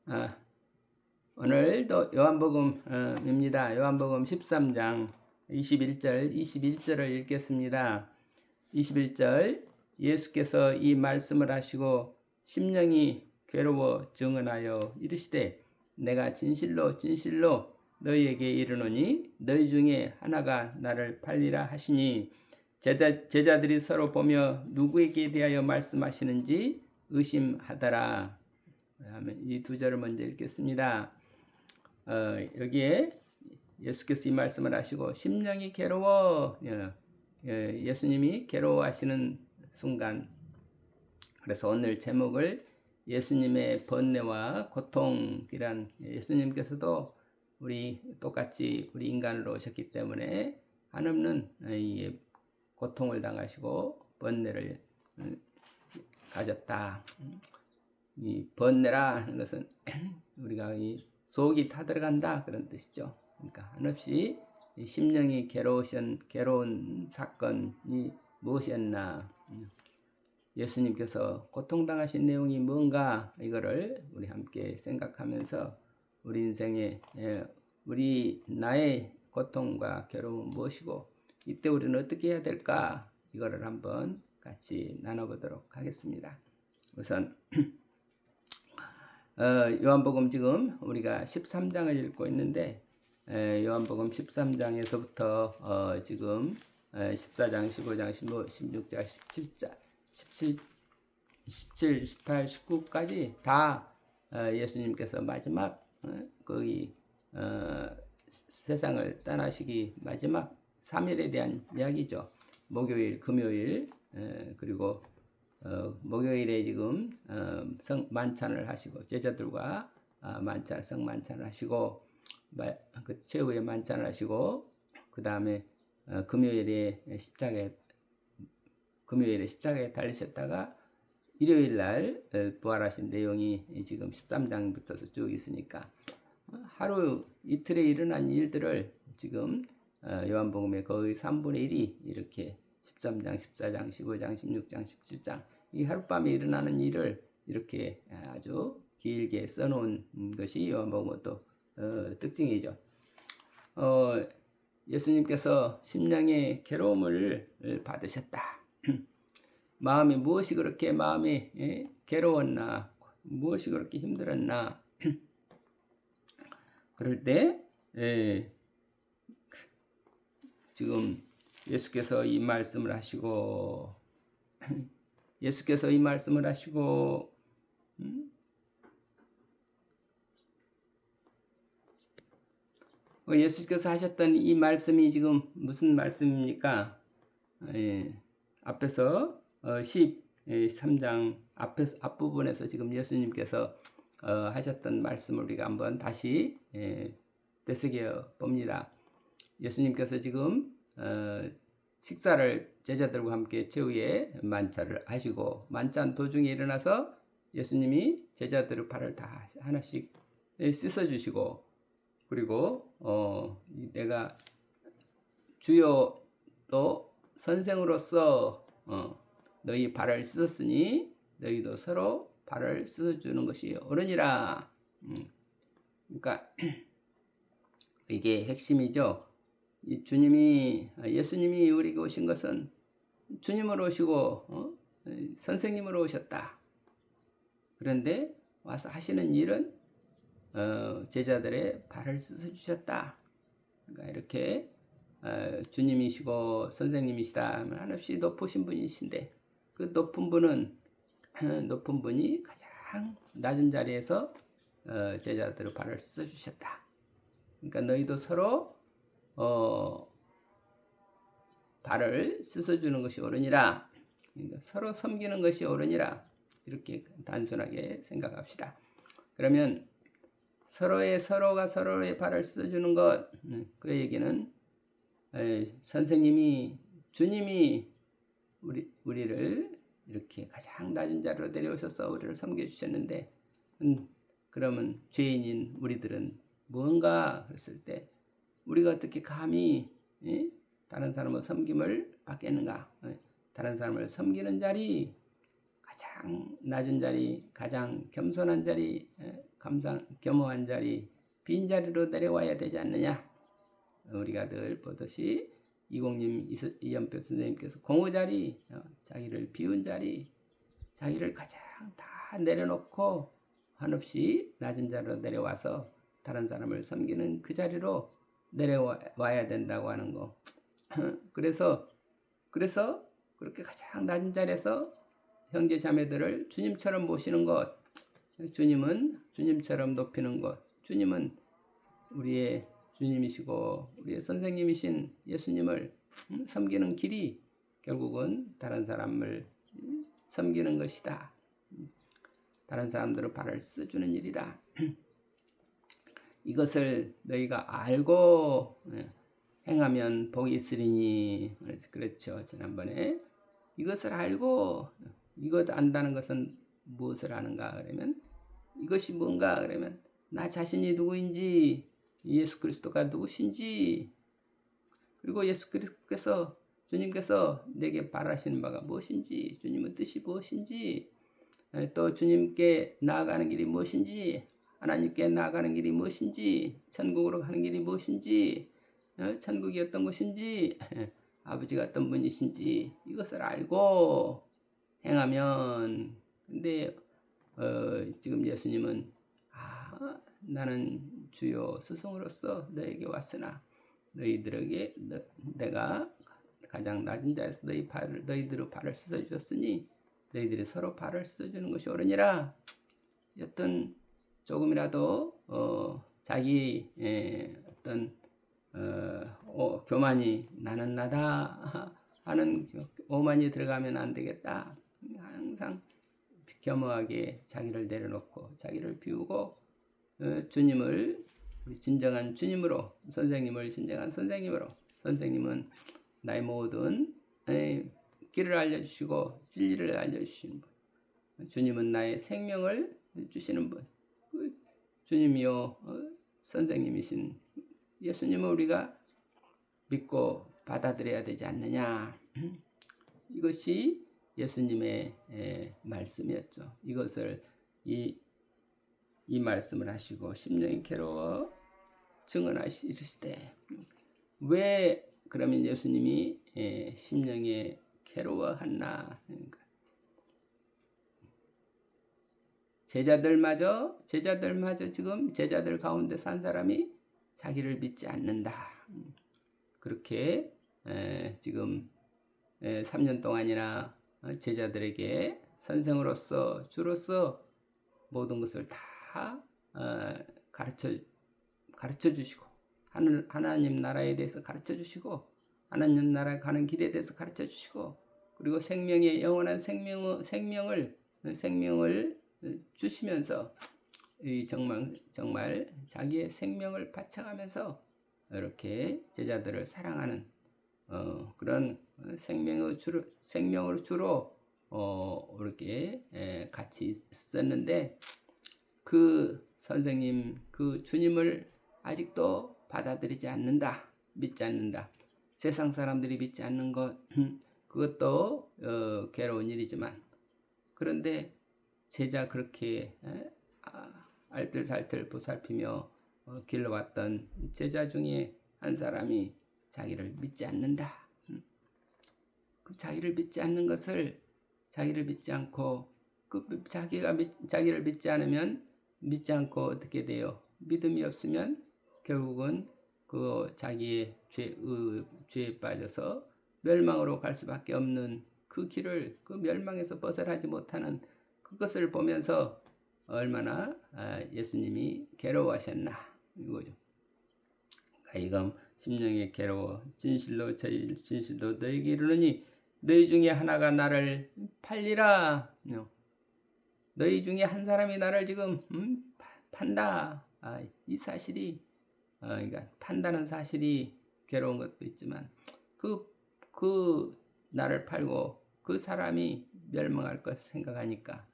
아, 오늘도 요한복음입니다. 요한복음 13장 21절을 읽겠습니다. 21절 예수께서 이 말씀을 하시고 심령이 괴로워 증언하여 이르시되 내가 진실로 진실로 너희에게 이르노니 너희 중에 하나가 나를 팔리라 하시니 제자들이 서로 보며 누구에게 대하여 말씀하시는지 의심하더라. 이 두 절을 먼저 읽겠습니다. 여기에 예수께서 이 말씀을 하시고 심령이 괴로워, 예수님이 괴로워하시는 순간, 그래서 오늘 제목을 예수님의 번뇌와 고통이란, 예수님께서도 똑같이 우리 인간으로 오셨기 때문에 한없는 고통을 당하시고 번뇌를 가졌다. 이 번뇌라 하는 것은 우리가 이 속이 타들어간다 그런 뜻이죠. 그러니까 한없이 심령이 괴로운 사건이 무엇이었나, 예수님께서 고통당하신 내용이 뭔가, 이거를 우리 함께 생각하면서 우리 인생에 나의 고통과 괴로움은 무엇이고 이때 우리는 어떻게 해야 될까, 이거를 한번 같이 나눠보도록 하겠습니다. 우선 요한복음 지금 우리가 13장을 읽고 있는데, 요한복음 13장에서부터 지금 14장, 15장, 15, 16장, 17장, 17, 18, 19까지 다 예수님께서 마지막 거기 세상을 떠나시기 마지막 3일에 대한 이야기죠. 목요일, 금요일, 그리고 목요일에 지금 만찬을 하시고 제자들과 성만찬을 하시고 그 최후의 만찬을 하시고, 그 다음에 금요일에 십자가에 달리셨다가 일요일 날 부활하신 내용이 지금 13장부터 쭉 있으니까 하루 이틀에 일어난 일들을 지금 요한복음의 거의 3분의 1이 이렇게 13장, 14장, 15장, 16장, 17장 이 하룻밤에 일어나는 일을 이렇게 아주 길게 써놓은 것이 요한복음의 또 특징이죠. 예수님께서 심령의 괴로움을 받으셨다. 마음이 무엇이 그렇게 괴로웠나, 무엇이 그렇게 힘들었나. 그럴 때 지금 예수께서 이 말씀을 하시고 예수께서 하셨던 이 말씀이 지금 무슨 말씀입니까? 앞에서 13장 앞부분에서 지금 예수님께서 하셨던 말씀을 우리가 한번 다시 되새겨 봅니다. 예수님께서 지금 식사를 제자들과 함께 최후의 만찬을 하시고, 만찬 도중에 일어나서 예수님이 제자들의 발을 다 하나씩 씻어주시고, 그리고 내가 주여 또 선생으로서 너희 발을 씻었으니 너희도 서로 발을 씻어주는 것이 옳으니라. 그러니까 이게 핵심이죠. 예수님이 우리에게 오신 것은 주님으로 오시고 선생님으로 오셨다. 그런데 와서 하시는 일은 제자들의 발을 씻어주셨다. 그러니까 이렇게 주님이시고 선생님이시다 하면 한없이 높으신 분이신데, 그 높은 분이 가장 낮은 자리에서 제자들의 발을 씻어주셨다. 그러니까 너희도 서로 발을 씻어주는 것이 옳으니라. 그러니까 서로 섬기는 것이 옳으니라. 이렇게 단순하게 생각합시다. 그러면 서로가 서로의 발을 씻어주는 것, 그 얘기는 주님이 우리를 이렇게 가장 낮은 자리로 내려오셔서 우리를 섬겨주셨는데, 그러면 죄인인 우리들은 무언가 했을 때 우리가 어떻게 감히 다른 사람의 섬김을 받겠는가? 다른 사람을 섬기는 자리, 가장 낮은 자리, 가장 겸손한 자리, 겸허한 자리, 빈자리로 내려와야 되지 않느냐. 우리가 늘 보듯이 이연표 선생님께서 공허자리, 자기를 비운 자리, 자기를 가장 다 내려놓고 한없이 낮은 자리로 내려와서 다른 사람을 섬기는 그 자리로 내려와야 된다고 하는 거. 그래서 그렇게 가장 낮은 자리에서 형제 자매들을 주님처럼 모시는 것, 주님은 주님처럼 높이는 것, 주님은 우리의 주님이시고 우리의 선생님이신 예수님을 섬기는 길이 결국은 다른 사람을 섬기는 것이다. 다른 사람들의 발을 써주는 일이다. 이것을 너희가 알고 행하면 복이 있으리니. 그렇죠. 지난번에 이것을 알고, 이것 안다는 것은 무엇을 아는가 그러면, 이것이 뭔가 그러면 나 자신이 누구인지, 예수 그리스도가 누구신지, 그리고 예수 그리스도께서, 주님께서 내게 바라시는 바가 무엇인지, 주님의 뜻이 무엇인지, 또 주님께 나아가는 길이 무엇인지, 하나님께 나아가는 길이 무엇인지, 천국으로 가는 길이 무엇인지, 천국이 어떤 것인지, 아버지가 어떤 분이신지, 이것을 알고 행하면. 근데 지금 예수님은 나는 주요 스승으로서 너에게 왔으나 너희들에게 내가 가장 낮은 자에서 너희들의 발을 씻어주셨으니 너희들이 서로 발을 씻어주는 것이 옳으니라. 어떤 조금이라도 자기 어떤 교만이 나는 나다 하는 오만이 들어가면 안 되겠다. 항상 겸허하게 자기를 내려놓고 자기를 비우고 주님을 진정한 주님으로, 선생님을 진정한 선생님으로, 선생님은 나의 모든 길을 알려주시고 진리를 알려주시는 분, 주님은 나의 생명을 주시는 분, 주님이요 선생님이신 예수님을 우리가 믿고 받아들여야 되지 않느냐. 이것이 예수님의 말씀이었죠. 이것을 이 말씀을 하시고 심령이 괴로워 증언하시되, 왜 그러면 예수님이 심령이 괴로워하나? 제자들마저 지금 제자들 가운데 산 사람이 자기를 믿지 않는다. 그렇게 지금 3년 동안이나 제자들에게 선생으로서 주로서 모든 것을 다 가르쳐 주시고, 하나님 나라에 대해서 가르쳐 주시고, 하나님 나라 가는 길에 대해서 가르쳐 주시고, 그리고 생명의 영원한 생명을 주시면서 정말 자기의 생명을 바쳐가면서 이렇게 제자들을 사랑하는 그런 생명을 주로 이렇게 같이 있었는데, 그 선생님, 그 주님을 아직도 받아들이지 않는다, 믿지 않는다. 세상 사람들이 믿지 않는 것, 그것도 괴로운 일이지만, 그런데 제자 그렇게 알뜰살뜰 보살피며 길러왔던 제자 중에 한 사람이 자기를 믿지 않는다. 그 자기를 믿지 않는 것을, 자기를 믿지 않고, 자기를 믿지 않으면, 믿지 않고 어떻게 돼요? 믿음이 없으면 결국은 그 자기의 죄에 빠져서 멸망으로 갈 수밖에 없는 그 길을, 그 멸망에서 벗어나지 못하는 그것을 보면서 얼마나 예수님이 괴로워하셨나 이거죠. 이건 심령이 괴로워 진실로 너에게 이르노니 너희 중에 하나가 나를 팔리라. 너희 중에 한 사람이 나를 지금 판다. 이 사실이, 그러니까 판다는 사실이 괴로운 것도 있지만, 그 나를 팔고 그 사람이 멸망할 것 생각하니까,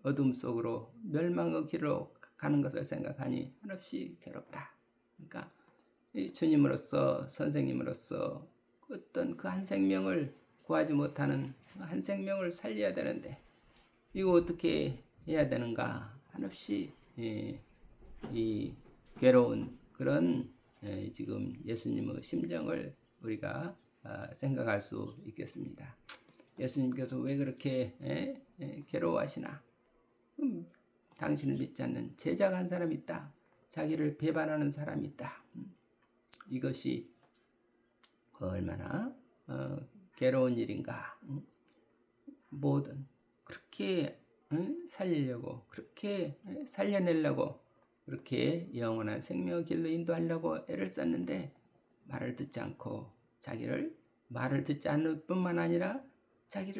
어둠 속으로 멸망의 길로 가는 것을 생각하니 한없이 괴롭다. 그러니까 주님으로서, 선생님으로서 어떤 그 한 생명을 구하지 못하는 한 생명을 살려야 되는데, 이거 어떻게 해야 되는가 한없이 이 괴로운 그런 지금 예수님의 심정을 우리가 생각할 수 있겠습니다. 예수님께서 왜 그렇게 괴로워하시나? 당신을 믿지 않는 제자가 한 사람이 있다. 자기를 배반하는 사람이 있다. 이것이 얼마나 괴로운 일인가. 뭐든 그렇게 살리려고, 그렇게 살려내려고, 그렇게 영원한 생명의 길로 인도하려고 애를 썼는데 말을 듣지 않고 자기를 말을 듣지 않을 뿐만 아니라 자기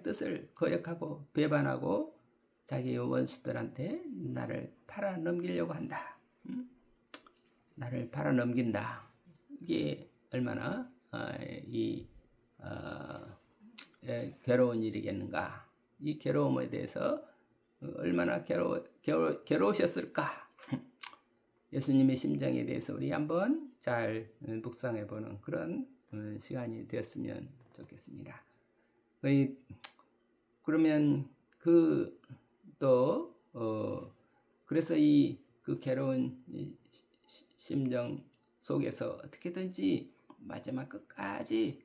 뜻을 거역하고 배반하고 자기의 원수들한테 나를 팔아 넘기려고 한다. 나를 팔아 넘긴다. 이게 얼마나 괴로운 일이겠는가. 이 괴로움에 대해서 얼마나 괴로우셨을까. 예수님의 심정에 대해서 우리 한번 잘 묵상해 보는 그런 시간이 되었으면 좋겠습니다. 그러면 그래서 그 괴로운 심정 속에서 어떻게든지 마지막 끝까지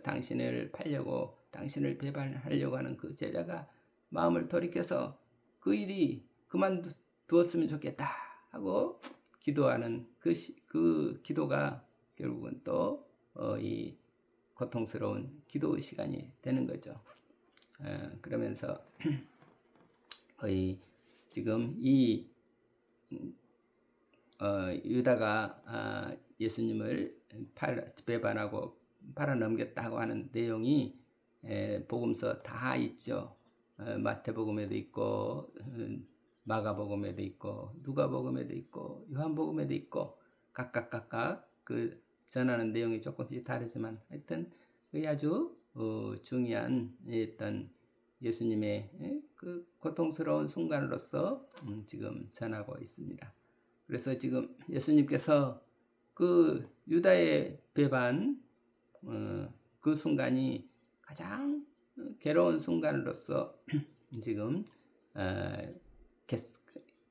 당신을 팔려고, 당신을 배반하려고 하는 그 제자가 마음을 돌이켜서 그 일이 그만두었으면 좋겠다 하고 기도하는 그 기도가 결국은 또 이 고통스러운 기도 시간이 되는 거죠. 그러면서 지금 이 유다가 예수님을 배반하고 팔아넘겼다고 하는 내용이 복음서 다 있죠. 마태복음에도 있고 마가복음에도 있고 누가복음에도 있고 요한복음에도 있고 각각 그 전하는 내용이 조금씩 다르지만 하여튼 그 아주 중요한 어떤 예수님의 그 고통스러운 순간으로서 지금 전하고 있습니다. 그래서 지금 예수님께서 그 유다의 배반 그 순간이 가장 괴로운 순간으로서 지금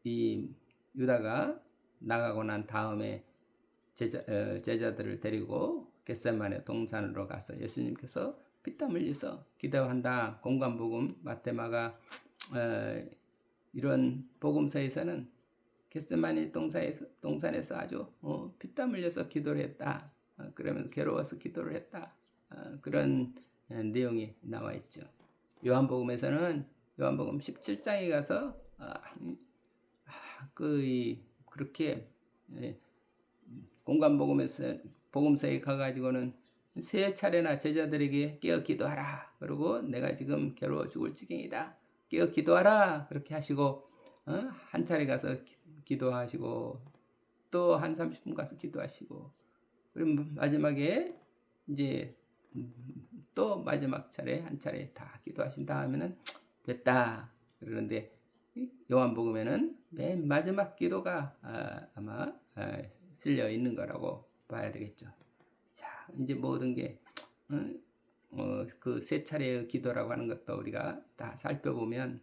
이 유다가 나가고 난 다음에 제자들을 데리고 겟세마네 동산으로 가서 예수님께서 피땀 흘려서 기도한다. 공관복음 마태마가 이런 복음서에서는 겟세마네 동산에서 아주 피땀 흘려서 기도를 했다. 그러면서 괴로워서 기도를 했다. 그런 내용이 나와 있죠. 요한복음에서는 요한복음 17장에 가서 그렇게 복음서에 가가지고는 세 차례나 제자들에게 깨어 기도하라. 그리고 내가 지금 괴로워 죽을 지경이다. 깨어 기도하라. 그렇게 하시고 한 차례 가서 기도하시고 또 한 30분 가서 기도하시고 그리고 마지막에 이제 또 마지막 차례 한 차례 다 기도하신 다음에는 됐다. 그러는데 요한복음에는 맨 마지막 기도가 아마 실려 있는 거라고 봐야 되겠죠. 자, 이제 모든 게 그 세 차례의 기도라고 하는 것도 우리가 다 살펴보면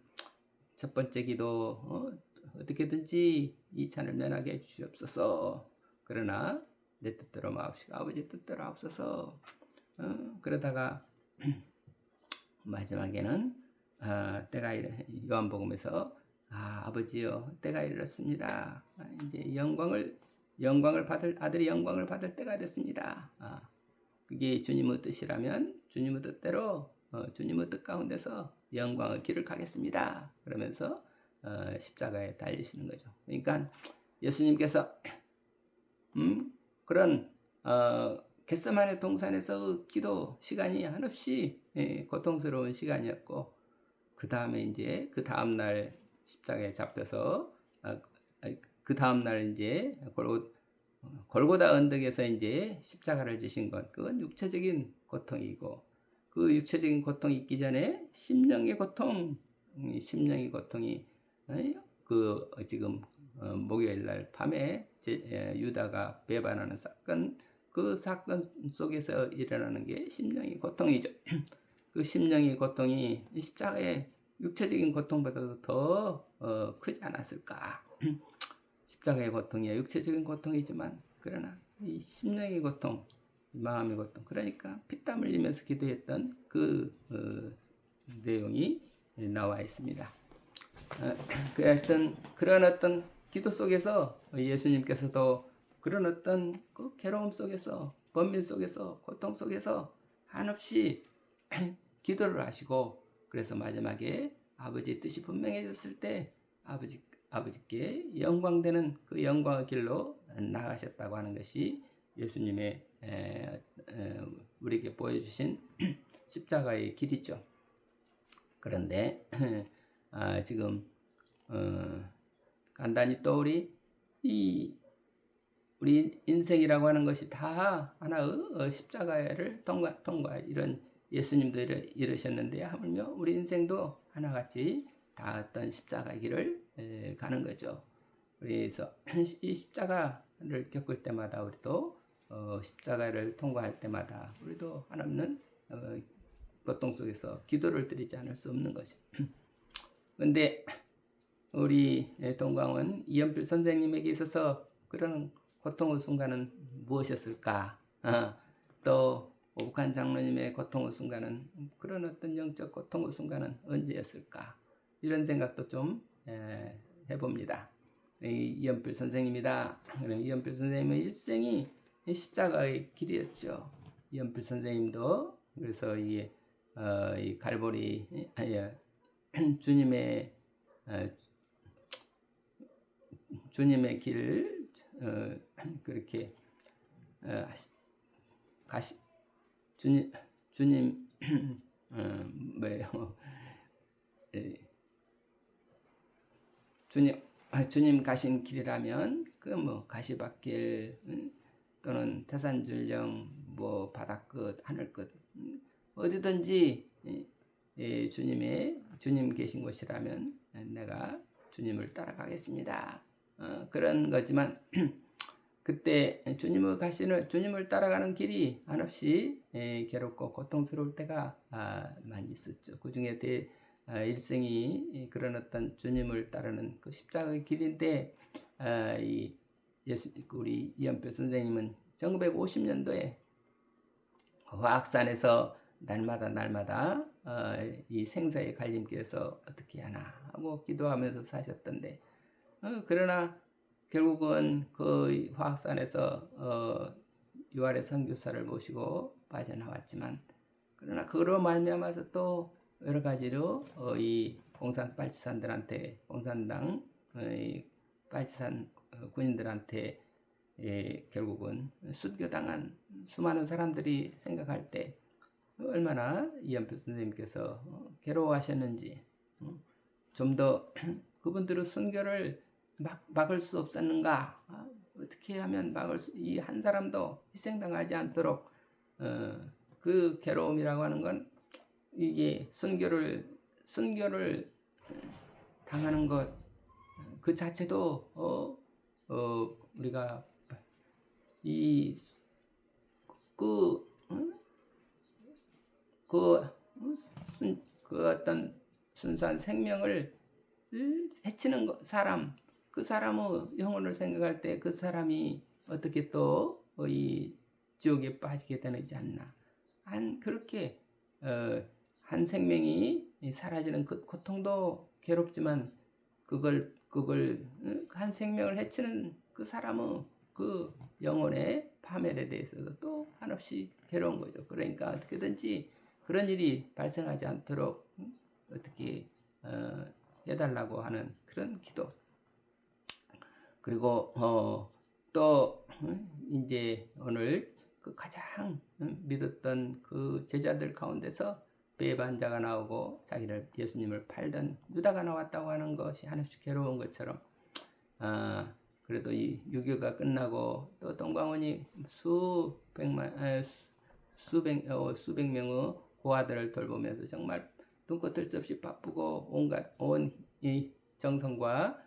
첫 번째 기도 어떻게든지 이 찬을 면하게 해 주시옵소서. 그러나 내 뜻대로 마옵시고 아버지 뜻대로 하옵소서. 그러다가 마지막에는 때가 요한복음에서 아버지여 때가 이르렀습니다. 이제 영광을 받을 아들이 영광을 받을 때가 됐습니다. 그게 주님의 뜻이라면 주님의 뜻대로 주님의 뜻 가운데서 영광의 길을 가겠습니다. 그러면서 십자가에 달리시는 거죠. 그러니까 예수님께서 그런 겟세마네 동산에서 기도 시간이 한없이 고통스러운 시간이었고 그 다음에 이제 그 다음 날 십자가에 잡혀서 그 다음 날 이제 골고다 언덕에서 이제 십자가를 지신 것 그건 육체적인 고통이고 그 육체적인 고통이 있기 전에 심령의 고통이 그 지금 목요일 날 밤에 유다가 배반하는 사건 그 사건 속에서 일어나는 게 심령의 고통이죠. 그 심령의 고통이 십자가에 육체적인 고통보다도 더 크지 않았을까? 십자가의 고통이 육체적인 고통이지만 그러나 이 심령의 고통, 마음의 고통, 그러니까 피땀 흘리면서 기도했던 그 내용이 나와 있습니다. 그런 어떤 기도 속에서 예수님께서도 그런 어떤 그 괴로움 속에서, 번민 속에서, 고통 속에서 한없이 기도를 하시고, 그래서 마지막에 아버지의 뜻이 분명해졌을 때 아버지께 영광되는 그 영광의 길로 나가셨다고 하는 것이 예수님의 우리에게 보여주신 십자가의 길이죠. 그런데 지금 간단히 또 우리 인생이라고 하는 것이 다 하나의 십자가를 통과 이런 예수님도 이러셨는데 하물며 우리 인생도 하나같이 다 어떤 십자가의 길을 가는 거죠. 그래서 이 십자가를 겪을 때마다 우리도 십자가를 통과할 때마다 우리도 하나님은 고통 속에서 기도를 드리지 않을 수 없는 거죠. 그런데 우리 동광은 이연필 선생님에게 있어서 그런 고통의 순간은 무엇이었을까? 또 오북한 장로님의 고통의 순간은 그런 어떤 영적 고통의 순간은 언제였을까? 이런 생각도 좀 해봅니다. 이연필 선생님이다. 이연필 선생님의 일생이 십자가의 길이었죠. 이연필 선생님도 그래서 이 갈보리 주님의 길 그렇게 주님 뭐예요? 주님 가신 길이라면 그 뭐 가시밭길 또는 태산줄령 뭐 바다끝 하늘끝 어디든지 주님 계신 곳이라면 내가 주님을 따라가겠습니다. 그런 거지만 그때 주님을 따라가는 길이 한없이 괴롭고 고통스러울 때가 많이 있었죠. 그 중에 일생이 그런 어떤 주님을 따르는 그 십자가의 길인데 우리 이연표 선생님은 1950년도에 화학산에서 날마다 이 생사의 갈림길에서 어떻게 하나 하고 기도하면서 사셨던데 그러나 결국은 그 화학산에서 유아래 선교사를 모시고 빠져나왔지만 그러나 그로 말미암아서 또 여러 가지로 이 공산 빨치산들한테 공산당 빨치산 군인들한테 결국은 순교당한 수많은 사람들이 생각할 때 얼마나 이연표 선생님께서 괴로워하셨는지 좀 더 그분들의 순교를 막을 수 없었는가? 어떻게 하면 이 한 사람도 희생당하지 않도록 그 괴로움이라고 하는 건 이게 순교를 당하는 것 그 자체도 우리가 그 어떤 순수한 생명을 해치는 사람, 그 사람의 영혼을 생각할 때 그 사람이 어떻게 또 이 지옥에 빠지게 되지 않나? 그렇게 한 생명이 사라지는 그 고통도 괴롭지만 그걸 한 생명을 해치는 그 사람의 그 영혼의 파멸에 대해서도 또 한없이 괴로운 거죠. 그러니까 어떻게든지 그런 일이 발생하지 않도록 어떻게 해달라고 하는 그런 기도. 그리고 또 이제 오늘 그 가장 믿었던 그 제자들 가운데서 배반자가 나오고 예수님을 팔던 유다가 나왔다고 하는 것이 한없이 괴로운 것처럼 그래도 이 유교가 끝나고 또 동광원이 수백 명의 고아들을 돌보면서 정말 눈코 뜰 수 없이 바쁘고 온 이 정성과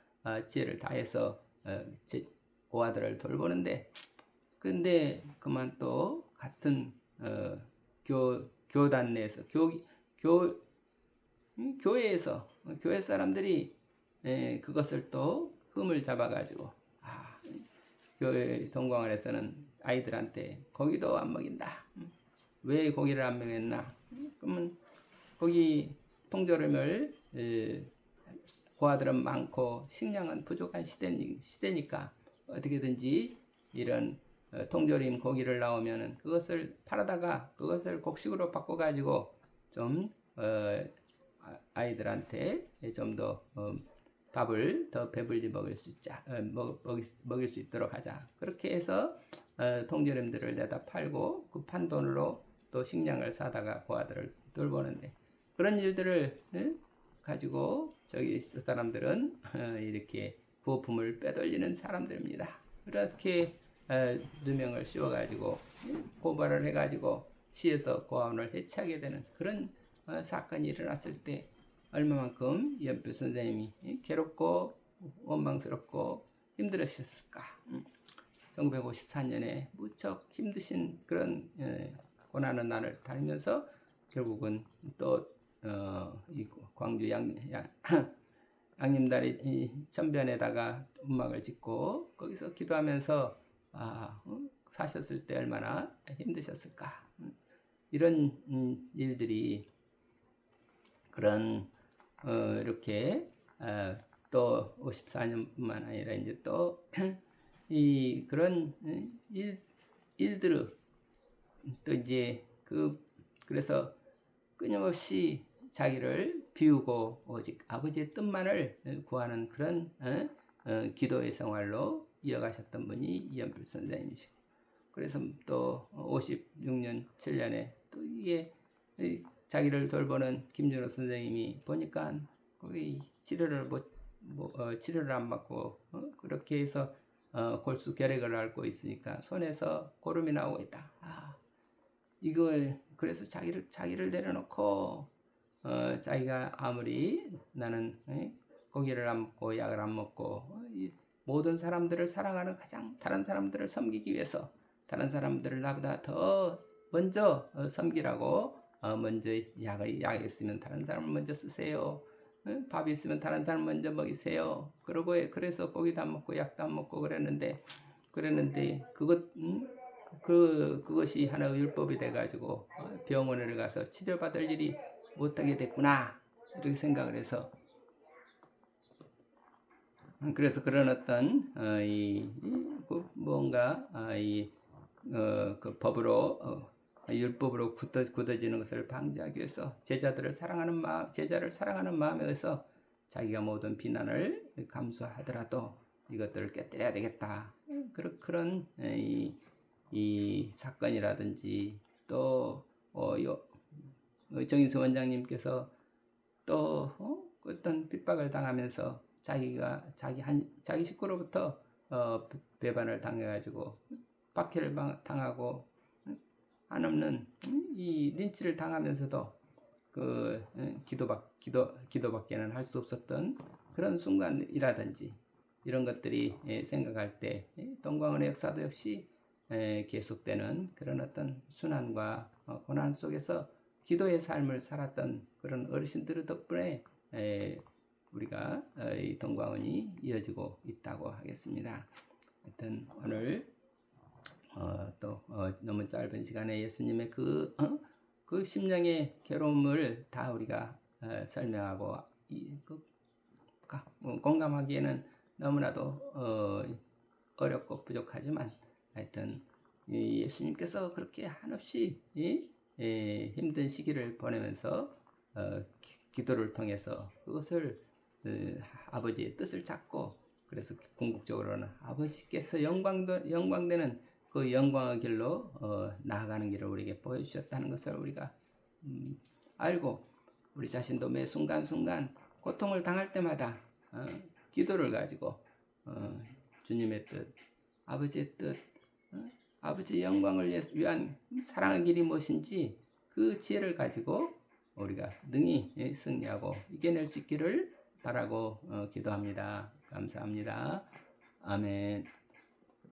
지혜를 다해서 고아들을 돌보는데 근데 그만 또 같은 교단 내에서 교회에서 교회 사람들이 그것을 또 흠을 잡아가지고 교회 동광원에서는 아이들한테 고기도 안 먹인다. 왜 고기를 안 먹였나? 그러면 거기 통조림을 고아들은 많고 식량은 부족한 시대니까 어떻게든지 이런 통조림 고기를 나오면은 그것을 팔아다가 그것을 곡식으로 바꿔가지고 좀 아이들한테 좀 더 밥을 더 배불리 먹을 수 있자, 먹일 수 있도록 하자. 그렇게 해서 통조림들을 내다 팔고 그 판 돈으로 또 식량을 사다가 고아들을 돌보는데 그런 일들을 가지고 저기 사람들은 이렇게 부업품을 빼돌리는 사람들입니다. 그렇게 누명을 씌워가지고 고발을 해가지고 시에서 고아원을 해체하게 되는 그런 사건이 일어났을 때 얼마만큼 이연필 선생님이 괴롭고 원망스럽고 힘들으셨을까. 1954년에 무척 힘드신 그런 고난의 날을 달면서 결국은 또 이 광주 양림다리 천변에다가 음막을 짓고 거기서 기도하면서 사셨을 때 얼마나 힘드셨을까. 이런 일들이 그런 이렇게 또 54년뿐만 아니라 이제 또 이 그런 일들을 또 이제 그래서 끊임없이 자기를 비우고 오직 아버지의 뜻만을 구하는 그런 기도의 생활로 이어가셨던 분이 이연필 선생님이시고, 그래서 또 56년 7년에 또 이게 자기를 돌보는 김준호 선생님이 보니까 거기 치료를 치료를 안 받고 그렇게 해서 골수 결핵을 앓고 있으니까 손에서 고름이 나오고 있다. 이걸 그래서 자기를 내려놓고 자기가 아무리 나는 고기를 안 먹고 약을 안 먹고 모든 사람들을 사랑하는 다른 사람들을 섬기기 위해서 다른 사람들을 나보다 더 먼저 섬기라고 먼저 약이 있으면 다른 사람을 먼저 쓰세요. 밥이 있으면 다른 사람 먼저 먹이세요. 그래서 고기도 안 먹고 약도 안 먹고 그랬는데 그것이 하나의 율법이 돼가지고 병원에 가서 치료받을 일이 못하게 됐구나 이렇게 생각을 해서, 그래서 그런 어떤 뭔가 그 법으로 율법으로 굳어지는 것을 방지하기 위해서 제자를 사랑하는 마음에 의해서 자기가 모든 비난을 감수하더라도 이것들을 깨뜨려야 되겠다. 그런 이 사건이라든지 또 정인수 원장님께서 또 어떤 핍박을 당하면서 자기 식구로부터 배반을 당해가지고 박해를 당하고 한없는 이 린치를 당하면서도 기도밖에는 할 수 없었던 그런 순간이라든지 이런 것들이 생각할 때 동광원의 역사도 역시 계속되는 그런 어떤 순환과 고난 속에서 기도의 삶을 살았던 그런 어르신들 덕분에 우리가 이 동광원이 이어지고 있다고 하겠습니다. 하여튼 오늘 너무 짧은 시간에 예수님의 그 심령의 괴로움을 다 우리가 설명하고 공감하기에는 너무나도 어렵고 부족하지만 하여튼 예수님께서 그렇게 한없이 힘든 시기를 보내면서 기도를 통해서 그것을 아버지의 뜻을 찾고, 그래서 궁극적으로는 아버지께서 영광되는 그 영광의 길로 나아가는 길을 우리에게 보여주셨다는 것을 우리가 알고, 우리 자신도 매 순간순간 고통을 당할 때마다 기도를 가지고 주님의 뜻, 아버지의 뜻, 아버지의 영광을 위한 사랑의 길이 무엇인지 그 지혜를 가지고 우리가 능히 승리하고 이겨낼 수 있기를 바라고 기도합니다. 감사합니다. 아멘.